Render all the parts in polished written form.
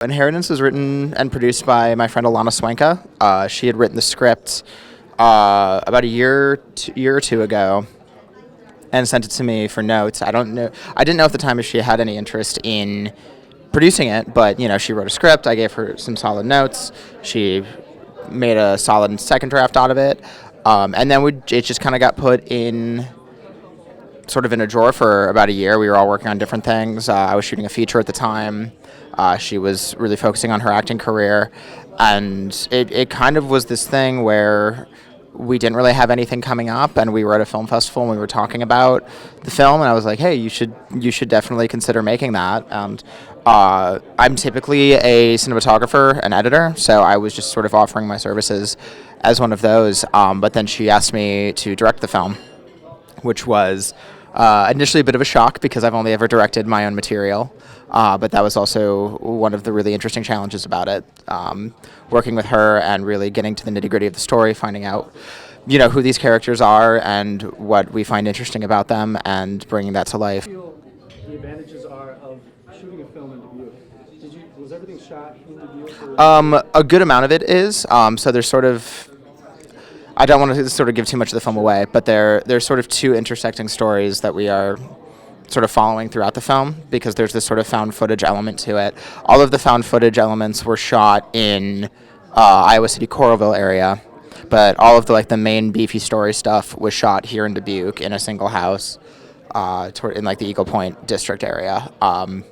Inheritance was written and produced by my friend Alana Swenka. She had written the script about a year or two ago, and sent it to me for notes. I don't know. I didn't know at the time if she had any interest in producing it, but she wrote a script. I gave her some solid notes. She made a solid second draft out of it, and then it just kind of got put in sort of in a drawer for about a year. We were all working on different things. I was shooting a feature at the time. She was really focusing on her acting career, and it kind of was this thing where we didn't really have anything coming up, and we were at a film festival and we were talking about the film, and I was like, hey, you should definitely consider making that. And I'm typically a cinematographer and editor, so I was just sort of offering my services as one of those. But then she asked me to direct the film, which was initially a bit of a shock because I've only ever directed my own material. But that was also one of the really interesting challenges about it, working with her and really getting to the nitty-gritty of the story, finding out, who these characters are and what we find interesting about them, and bringing that to life. I feel the advantages are of shooting a film in Dubuque. Was everything shot in Dubuque? A good amount of it is. So there's sort of, I don't want to sort of give too much of the film away, but there's sort of two intersecting stories that we are sort of following throughout the film, because there's this sort of found footage element to it. All of the found footage elements were shot in Iowa City, Coralville area, but all of the main beefy story stuff was shot here in Dubuque in a single house, in the Eagle Point district area. And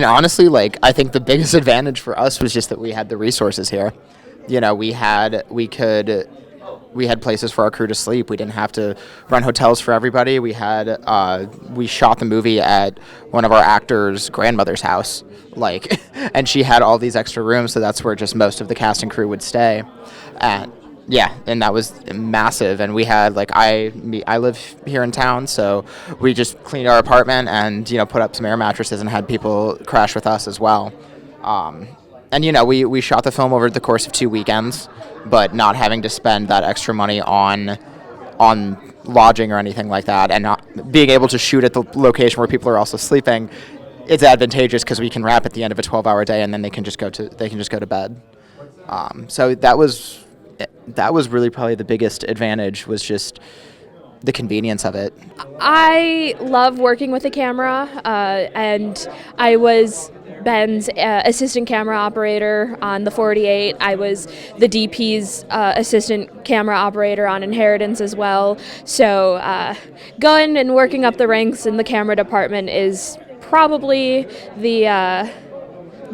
honestly, I think the biggest advantage for us was just that we had the resources here. We had places for our crew to sleep. We didn't have to run hotels for everybody. We shot the movie at one of our actors' grandmother's house, and she had all these extra rooms, so that's where just most of the cast and crew would stay. And that was massive. And we had I live here in town, so we just cleaned our apartment and put up some air mattresses and had people crash with us as well. And we shot the film over the course of 2 weekends, but not having to spend that extra money on lodging or anything like that, and not being able to shoot at the location where people are also sleeping, it's advantageous because we can wrap at the end of a 12-hour day, and then they can just go to bed. So that was really probably the biggest advantage, was just the convenience of it. I love working with a camera, and I was Ben's assistant camera operator on the 48. I was the DP's assistant camera operator on Inheritance as well. So going and working up the ranks in the camera department is probably the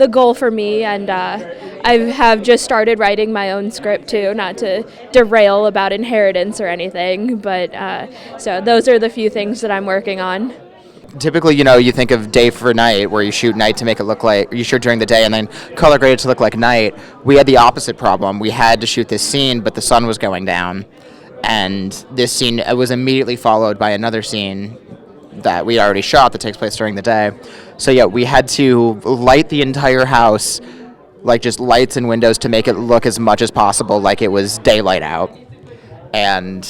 goal for me, and I have just started writing my own script too, not to derail about Inheritance or anything, but so those are the few things that I'm working on. Typically, you think of day for night, where you shoot night to make it look like you shoot during the day and then color grade it to look like night. We had the opposite problem. We had to shoot this scene, but the sun was going down, and this scene was immediately followed by another scene that we already shot that takes place during the day. So we had to light the entire house, just lights and windows, to make it look as much as possible like it was daylight out. And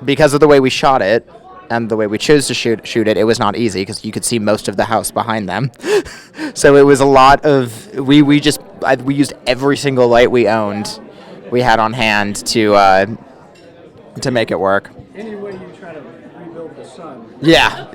because of the way we shot it and the way we chose to shoot it, it was not easy because you could see most of the house behind them. So it was a lot of we used every single light we had on hand to make it work. Any way you try to rebuild the sun. Yeah.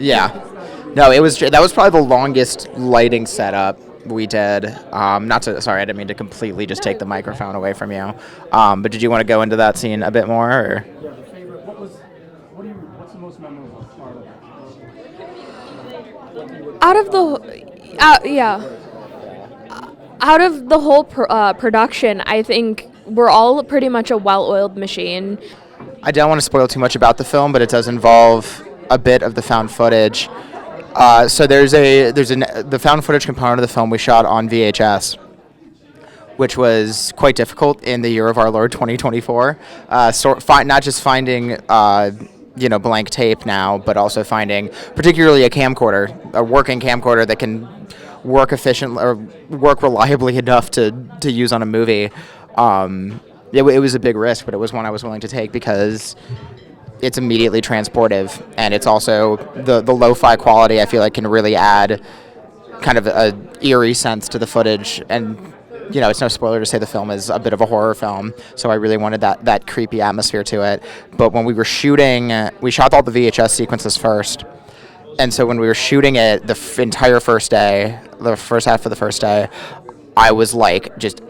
No, that was probably the longest lighting setup we did. Sorry, I didn't mean to completely just take the microphone away from you. But did you want to go into that scene a bit more? Or? Yeah, the favorite. What's the most memorable part of it? Out of the whole production, I think we're all pretty much a well-oiled machine. I don't want to spoil too much about the film, but it does involve a bit of the found footage. So there's the found footage component of the film we shot on VHS, which was quite difficult in the year of our Lord 2024. Not just finding blank tape now, but also finding particularly a working camcorder that can work efficiently or work reliably enough to use on a movie. It was a big risk, but it was one I was willing to take because it's immediately transportive, and it's also the lo-fi quality I feel like can really add kind of a eerie sense to the footage. And it's no spoiler to say the film is a bit of a horror film, so I really wanted that creepy atmosphere to it. But when we were shooting, we shot all the VHS sequences first. And so when we were shooting it, the entire first day, the first half of the first day, I was like just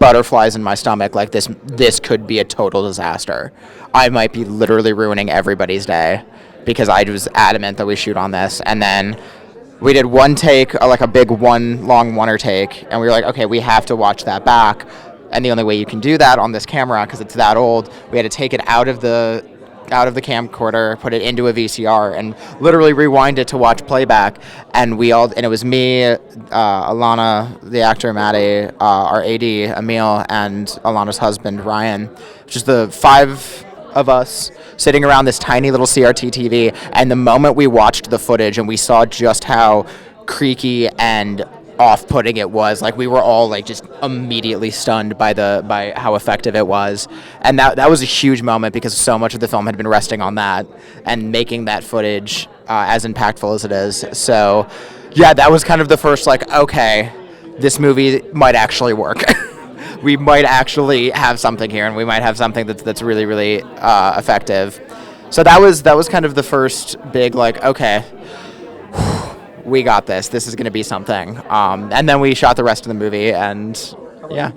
butterflies in my stomach, like this could be a total disaster. I might be literally ruining everybody's day because I was adamant that we shoot on this. And then we did one take, like a big long oneer take, and we were like, okay, we have to watch that back. And the only way you can do that on this camera, because it's that old, we had to take it out of the camcorder, put it into a VCR, and literally rewind it to watch playback. And it was me, Alana, the actor Maddie, our AD Emil, and Alana's husband Ryan. Just the 5 of us sitting around this tiny little CRT TV. And the moment we watched the footage and we saw just how creaky and off-putting it was, like we were all like just immediately stunned by how effective it was. And that was a huge moment because so much of the film had been resting on that and making that footage as impactful as it is. So yeah, that was kind of the first like, okay, this movie might actually work. We might actually have something here, and we might have something that's really, really effective. So that was kind of the first big like, okay, we got this. This is going to be something. And then we shot the rest of the movie, and yeah.